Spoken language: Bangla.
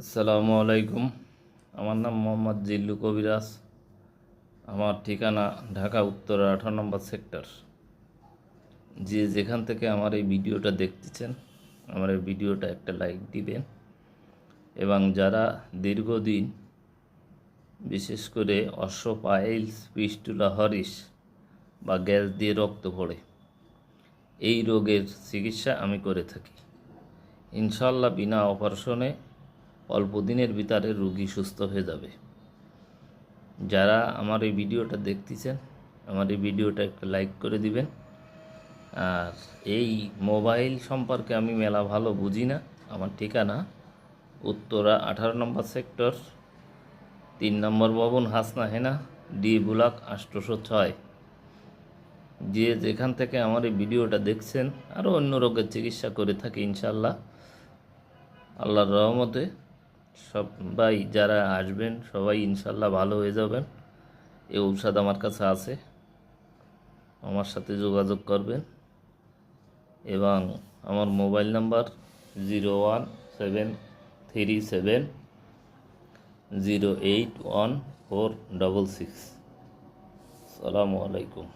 আসসালামু আলাইকুম। আমার নাম মোহাম্মদ জিল্লু কবিরাজ। আমার ঠিকানা ঢাকা উত্তরা 18 নম্বর সেক্টর। যে যেখান থেকে আমার এই ভিডিওটা দেখতেছেন, আমার এই ভিডিওটা একটা লাইক দিবেন এবং যারা দীর্ঘদিন বিশেষ করে অশ্ব পাইলস, পিস্টুলা হরিস বা গ্যাস দিয়ে রক্ত পড়ে, এই রোগের চিকিৎসা আমি করে থাকি। ইনশাল্লাহ বিনা অপারেশনে অল্প দিনের ভিতরে রোগী সুস্থ হয়ে যাবে। যারা আমার এই ভিডিওটা দেখতেছেন, আমার এই ভিডিওটা একটু লাইক করে দিবেন। আর এই মোবাইল সম্পর্কে আমি মেলা ভালো বুঝি না। আমার ঠিকানা উত্তরা 18 নম্বর সেক্টর, 3 নম্বর ভবন, হাসনা হেনা, ডি ব্লক 806। যে যেখান থেকে আমার এই ভিডিওটা দেখছেন, আরও অন্য রোগের চিকিৎসা করে থাকি ইনশাল্লাহ। আল্লাহর রহমতে সবাই যারা আসবেন সবাই ইনশাল্লাহ ভালো হয়ে যাবেন। এই ঔষধ আমার কাছে আছে, আমার সাথে যোগাযোগ করবেন। এবং আমার মোবাইল নাম্বার 01737081466। আসসালামু আলাইকুম।